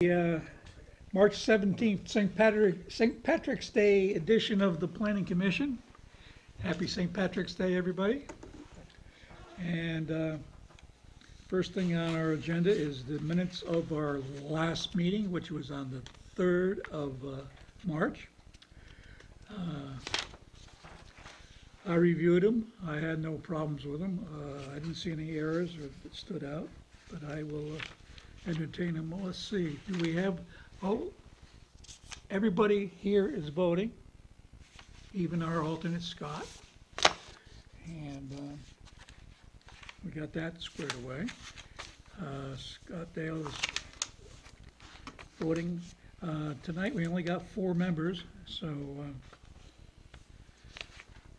The March 17th, St. Patrick's Day edition of the Planning Commission. Happy St. Patrick's Day, everybody. And first thing on our agenda is the minutes of our last meeting, which was on the 3rd of March. I reviewed them. I had no problems with them. I didn't see any errors or that stood out, but I will entertain them. Let's see, do we have, everybody here is voting, even our alternate Scott. And we got that squared away. Scott Dale is voting. Tonight we only got 4 members, so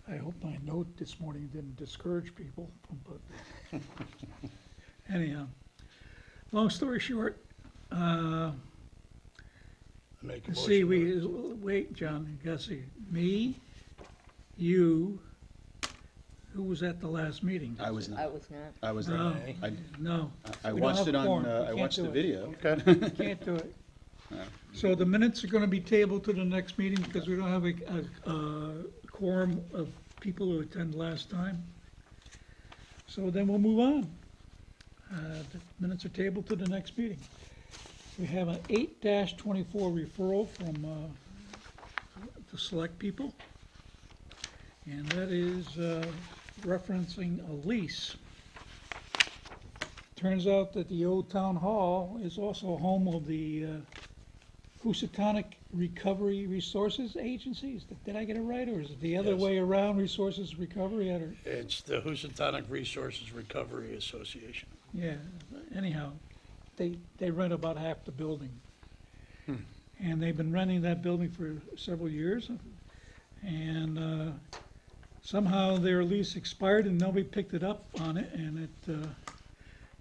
I hope my note this morning didn't discourage people, but anyhow. Long story short, Make a let's see, motion. wait, John, you gotta see, me, you, who was at the last meeting? I was I not. was not. I was No, not. no. I We don't watched have it a on, quorum. We I can't watched do the it. video. Okay. Can't do it. Yeah. So the minutes are gonna be tabled to the next meeting because we don't have a quorum of people who attend last time. So then we'll move on. The minutes are tabled to the next meeting. We have an 8-24 referral from the select people. And that is referencing a lease. Turns out that the old town hall is also home of the Housatonic Recovery Resources Agencies. Did I get it right, or is it the other Yes. way around, Resources Recovery? It's the Housatonic Resources Recovery Association. Yeah, anyhow, they rent about half the building. And they've been renting that building for several years. And somehow their lease expired and nobody picked it up on it, and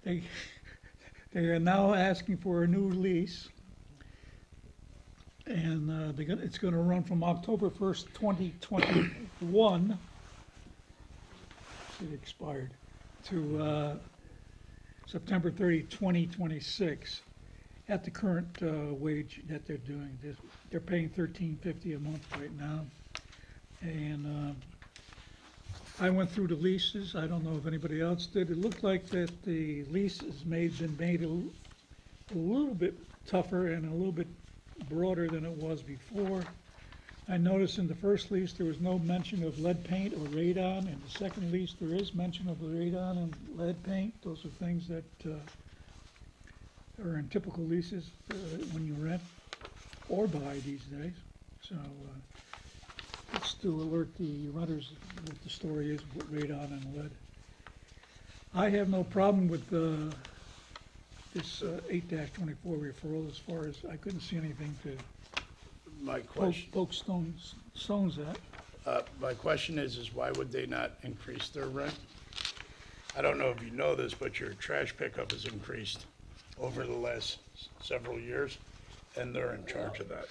they are now asking for a new lease. And it's gonna run from October 1st, 2021, it expired, to September 30, 2026, at the current wage that they're doing. They're paying $13.50 a month right now. And I went through the leases. I don't know if anybody else did. It looked like that the lease has been made a little bit tougher and a little bit broader than it was before. I noticed in the first lease, there was no mention of lead paint or radon. In the second lease, there is mention of radon and lead paint. Those are things that are in typical leases when you rent or buy these days. So it's to alert the renters what the story is with radon and lead. I have no problem with this 8-24 referral as far as I couldn't see anything to My question, poke stones at. my question is why would they not increase their rent? I don't know if you know this, but your trash pickup has increased over the last several years, and they're in charge of that.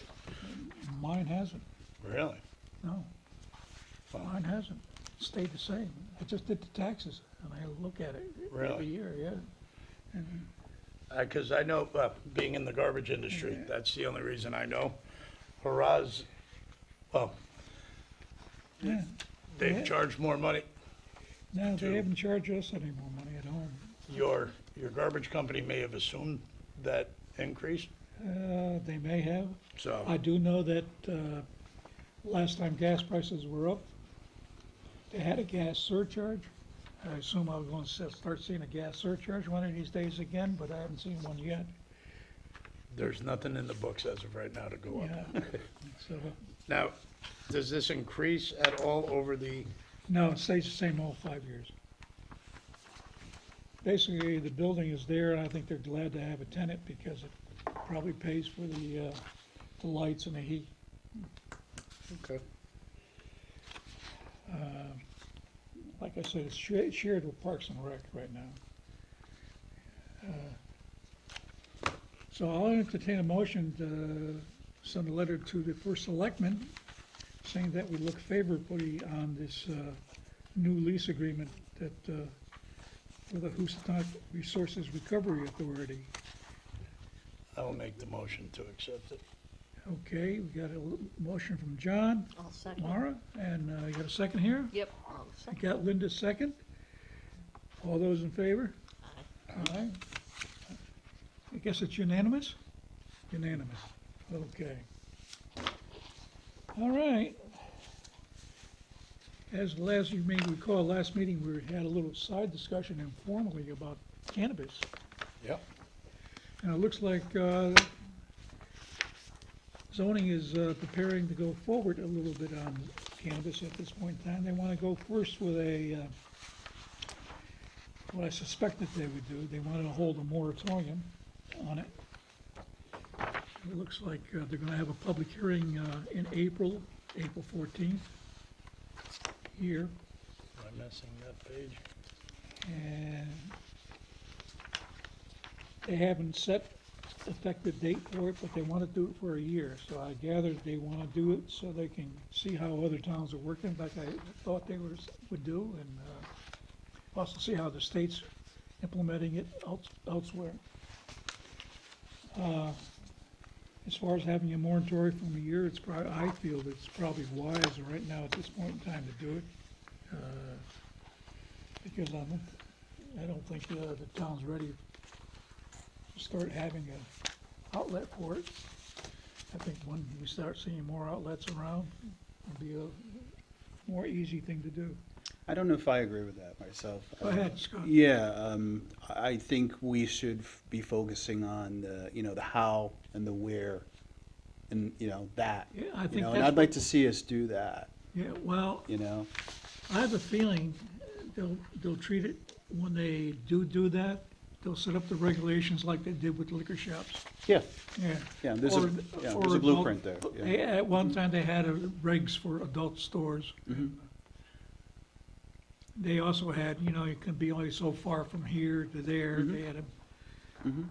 Mine hasn't, Really? no. Mine hasn't, stayed the same. I just did the taxes, and I look at it every Really? year, yeah. And Because I know, being in the garbage industry, that's the only reason I know. Haraz, well, yeah, they've Yeah. charged more money. no, they haven't charged us any more money at home. Your garbage company may have assumed that increase, They may have. so. I do know that last time gas prices were up, they had a gas surcharge. I assume I was going to start seeing a gas surcharge one of these days again, but I haven't seen one yet. There's nothing in the books as of right now to go up. Yeah. So, Now, does this increase at all over the, no, it stays the same all 5 years. Basically, the building is there, and I think they're glad to have a tenant because it probably pays for the lights and the heat. okay, Like I said, it's shared with Parks and Rec right now. So I'll entertain a motion to send a letter to the first selectman saying that we look favorably on this new lease agreement that for the Housatonic Resources Recovery Authority. I'll make the motion to accept it. Okay, we got a motion from John, I'll second. Mara, and you got a second here? Yep, I'll I second. got Linda's second. All those in favor? Aye. Aye. I guess it's unanimous? Unanimous, okay. All right. As you may recall, last meeting, we had a little side discussion informally about cannabis. Yep. And it looks like zoning is preparing to go forward a little bit on cannabis at this point in time. They want to go first with what I suspected they would do. They wanted to hold a moratorium on it. It looks like they're going to have a public hearing in April 14th, here. Am I missing that page? And they haven't set effective date for it, but they want to do it for a year. So I gather they want to do it so they can see how other towns are working, like I thought they would do, and also see how the state's implementing it elsewhere. As far as having a moratorium from a year, it's probably, I feel it's probably wise right now at this point in time to do it. Because I don't think the town's ready to start having an outlet for it. I think when we start seeing more outlets around, it'll be a more easy thing to do. I don't know if I agree with that myself. Go ahead, Scott. Yeah, I think we should be focusing on the how and the where, and that. Yeah, I think And that's, I'd like to see us do that. yeah, well, I have a feeling they'll treat it, when they do that, they'll set up the regulations like they did with liquor shops. Yeah, Yeah. yeah. There's Or- a or there's a adult- blueprint there. Yeah. At one time, they had regs for adult stores. Mhm. They also had, you can be only so far from here to there. Mhm. They had Mhm.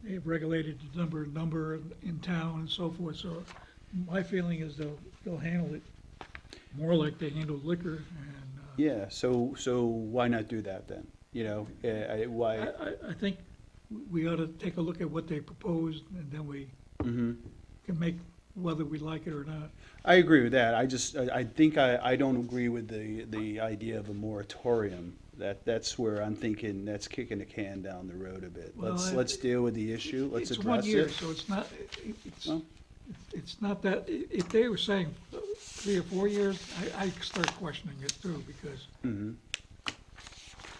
they regulated the number in town and so forth. So my feeling is they'll handle it more like they handled liquor. And Yeah. So why not do that then? Why? I think we ought to take a look at what they proposed, and then we Mhm. can make whether we like it or not. I agree with that. I think I don't agree with the idea of a moratorium. That's where I'm thinking that's kicking the can down the road a bit. Well, Let's deal with the issue. Let's It's 1 address year, it. so it's not, Well. it's not that, if they were saying 3 or 4 years, I start questioning it too, because, Mhm.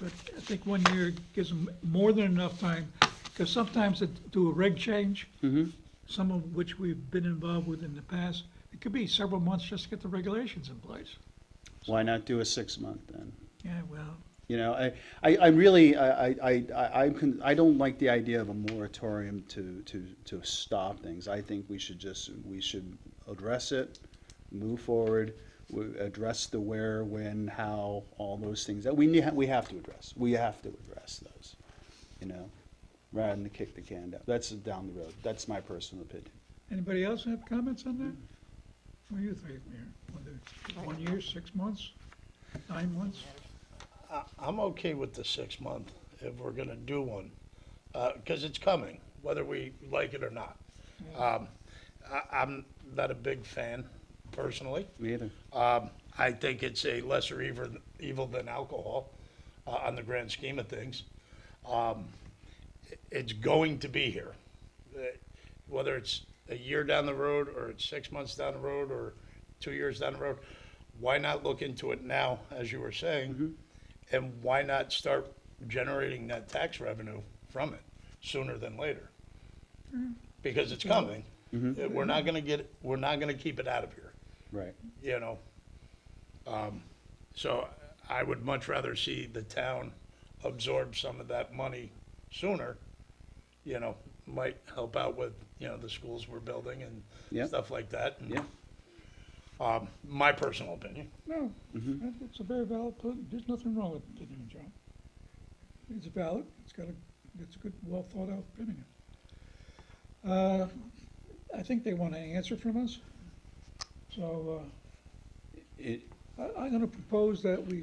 but I think 1 year gives them more than enough time, because sometimes they do a reg change, Mhm. some of which we've been involved with in the past. It could be several months just to get the regulations in place. Why not do a 6-month then? Yeah, well, I really, I don't like the idea of a moratorium to stop things. I think we should address it, move forward, address the where, when, how, all those things that we have to address. We have to address those, rather than to kick the can down. That's down the road. That's my personal opinion. anybody else have comments on that? What do you think, Mayor? 1 year, 6 months, 9 months? I'm okay with the 6-month if we're gonna do one, because it's coming, whether we like it or not. I'm not a big fan, personally. Me either. I think it's a lesser evil than alcohol, on the grand scheme of things. It's going to be here. Whether it's a year down the road, or it's 6 months down the road, or 2 years down the road, why not look into it now, as you were saying? And why not start generating that tax revenue from it sooner than later? Because it's coming. We're not gonna keep it out of here, Right. So I would much rather see the town absorb some of that money sooner, might help out with, the schools we're building and Yeah. stuff like that. And, Yeah. My personal opinion. No, it's a very valid point. There's nothing wrong with the opinion, John. It's valid, it's a good, well-thought-out opinion. I think they want an answer from us, so I'm gonna propose that we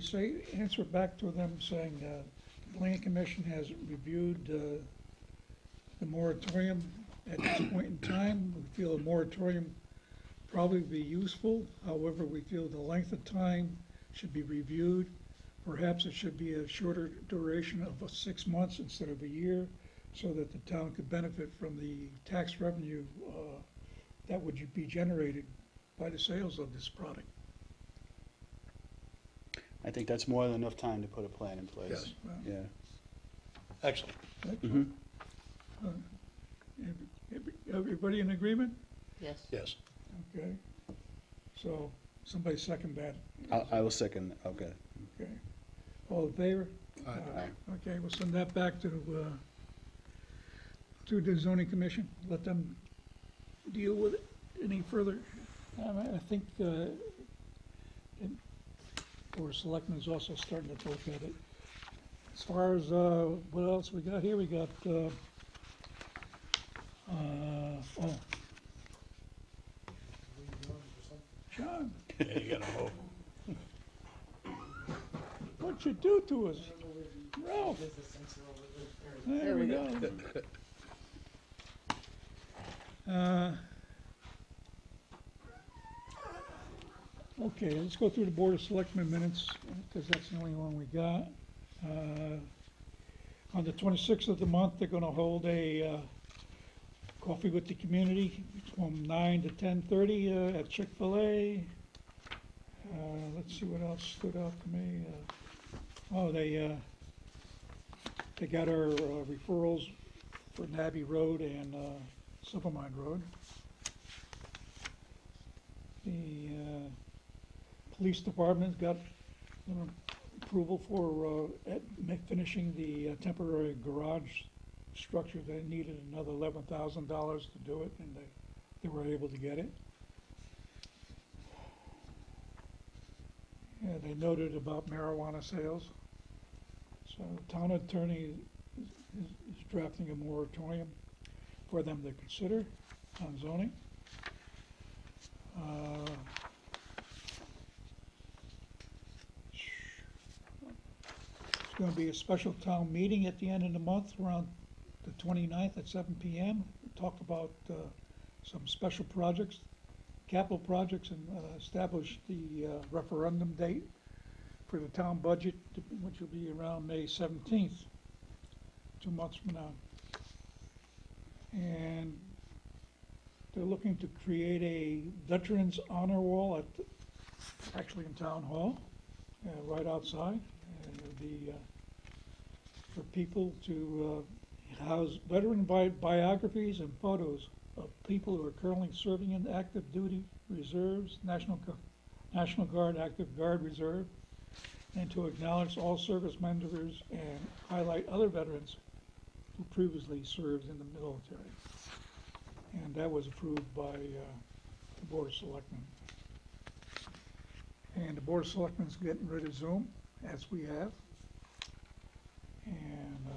answer back to them saying, the planning commission has reviewed the moratorium At this point in time, we feel a moratorium probably be useful. However, we feel the length of time should be reviewed. Perhaps it should be a shorter duration of 6 months instead of a year, so that the town could benefit from the tax revenue that would be generated by the sales of this product. I think that's more than enough time to put a plan in place. Yes. Yeah. Excellent. Mhm. Everybody in agreement? Yes. Yes. Okay. So, somebody second that. I will second, okay. Okay. All in favor? Aye. Okay, we'll send that back to the zoning commission, let them deal with it any further. I think, Board of Selectmen is also starting to look at it. As far as, what else we got here, we got, oh. John, Yeah, you gotta move. what'd you do to us? Ralph? There we go. Okay, let's go through the Board of Selectmen minutes, because that's the only one we got. On the 26th of the month, they're gonna hold a coffee with the community from 9 to 10:30 at Chick-fil-A. Let's see what else stood out to me. They got our referrals for Nabby Road and Silvermine Road. The police department got approval for finishing the temporary garage structure. They needed another $11,000 to do it, and they were able to get it. Yeah, they noted about marijuana sales. So the town attorney is drafting a moratorium for them to consider on zoning. There's gonna be a special town meeting at the end of the month, around the 29th at 7 PM. Talk about some special projects, capital projects, and establish the referendum date for the town budget, which will be around May 17th, 2 months from now. And they're looking to create a Veterans Honor Wall actually in Town Hall, right outside. And it'll be for people to house veteran biographies and photos of people who are currently serving in active duty reserves, National Guard, Active Guard Reserve, and to acknowledge all service members and highlight other veterans who previously served in the military. And that was approved by the Board of Selectmen. And the Board of Selectmen's getting rid of Zoom, as we have. And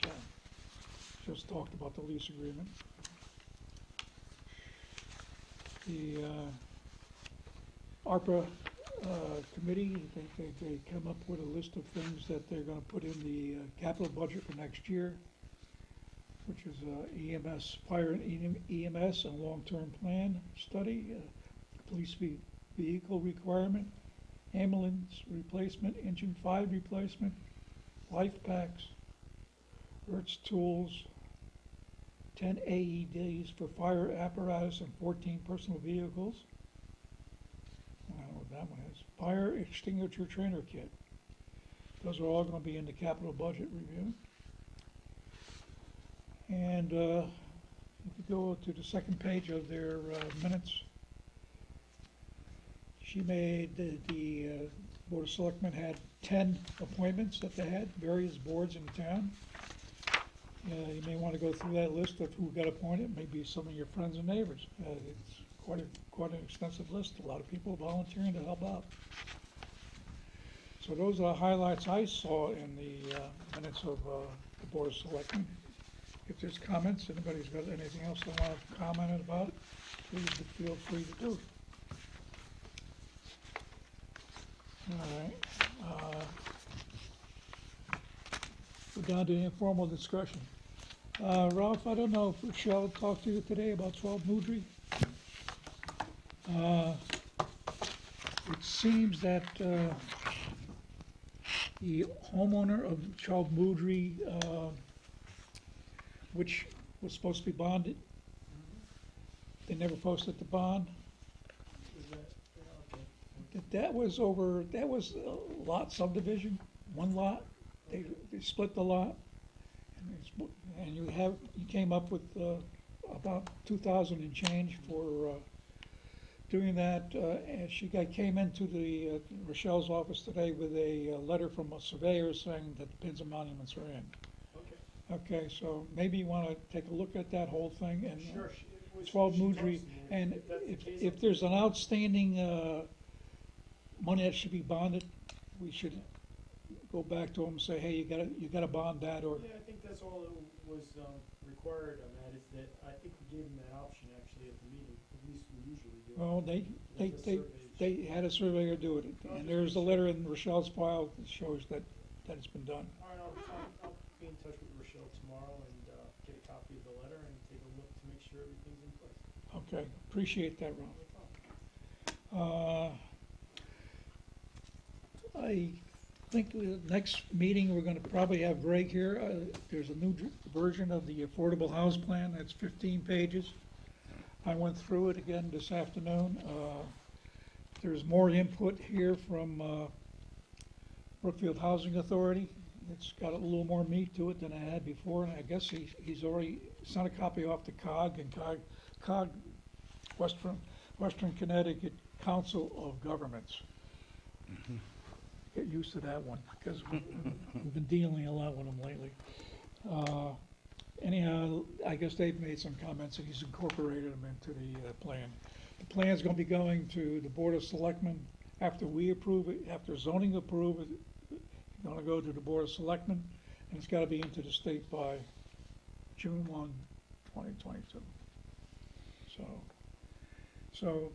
yeah, just talked about the lease agreement. The ARPA committee, they come up with a list of things that they're gonna put in the capital budget for next year, which is EMS, fire and EMS and long-term plan study, police vehicle requirement, ambulance replacement, engine 5 replacement, life packs, Hertz tools, 10 AEDs for fire apparatus and 14 personal vehicles. I don't know what that one is. Fire extinguisher trainer kit. Those are all gonna be in the capital budget review. And if you go to the second page of their minutes, she made, the Board of Selectmen had 10 appointments that they had, various boards in town. You may want to go through that list of who got appointed, maybe some of your friends and neighbors. It's quite an extensive list, a lot of people volunteering to help out. So those are the highlights I saw in the minutes of the Board of Selectmen. If there's comments, anybody's got anything else they want to comment about, please feel free to do it. All right. We're down to informal discussion. Ralph, I don't know if Rochelle talked to you today about 12 Moudry. It seems that the homeowner of 12 Moudry, which was supposed to be bonded, they never posted the bond. That was a lot subdivision, one lot. They split the lot. And you came up with about 2,000 and change for doing that. And came into the Rochelle's office today with a letter from a surveyor saying that the pins and monuments are in. Okay. Okay, so maybe you want to take a look at that whole thing and Sure. 12 Moudry. And if there's an outstanding money that should be bonded, we should go back to them and say, hey, you gotta bond that, or, Yeah, I think that's all that was required on that, is that, I think we gave them that option actually at the meeting, at least we usually do. well, That's a survey. they had a surveyor do it. And there's a letter in Rochelle's file that shows that it's been done. All right, I'll be in touch with Rochelle tomorrow and get a copy of the letter and take a look to make sure everything's in place. Okay, appreciate that, Ron. No problem. I think the next meeting, we're gonna probably have Greg here. There's a new version of the Affordable House Plan, that's 15 pages. I went through it again this afternoon. There's more input here from Brookfield Housing Authority. It's got a little more meat to it than I had before, and I guess he's already sent a copy off to COG, and COG, Western Connecticut Council of Governments. Get used to that one, because we've been dealing a lot with them lately. Anyhow, I guess they've made some comments, and he's incorporated them into the plan. The plan's gonna be going to the Board of Selectmen after we approve it, after zoning approve it. It's gonna go to the Board of Selectmen, and it's gotta be into the state by June 1, 2022. So,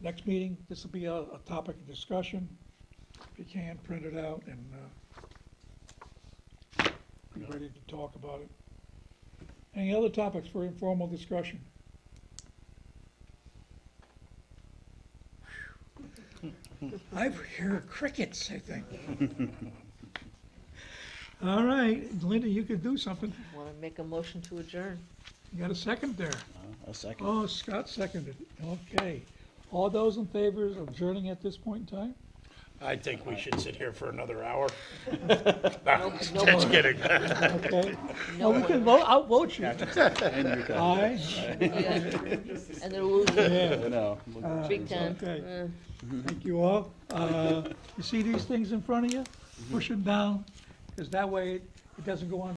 next meeting, this will be a topic of discussion. If you can, print it out and be ready to talk about it. Any other topics for informal discussion? I hear crickets, I think. All right, Linda, you could do something. Want to make a motion to adjourn? You got a second there? A second. Oh, Scott seconded. Okay. All those in favor of adjourning at this point in time? I think we should sit here for another hour. No, just kidding. Okay. No Well, we can one. vote, outvote you. And you can. Aye. Yeah. And they're losing, Yeah. I know. big time. Okay. Thank you all. You see these things in front of you? Push them down, because that way it doesn't go on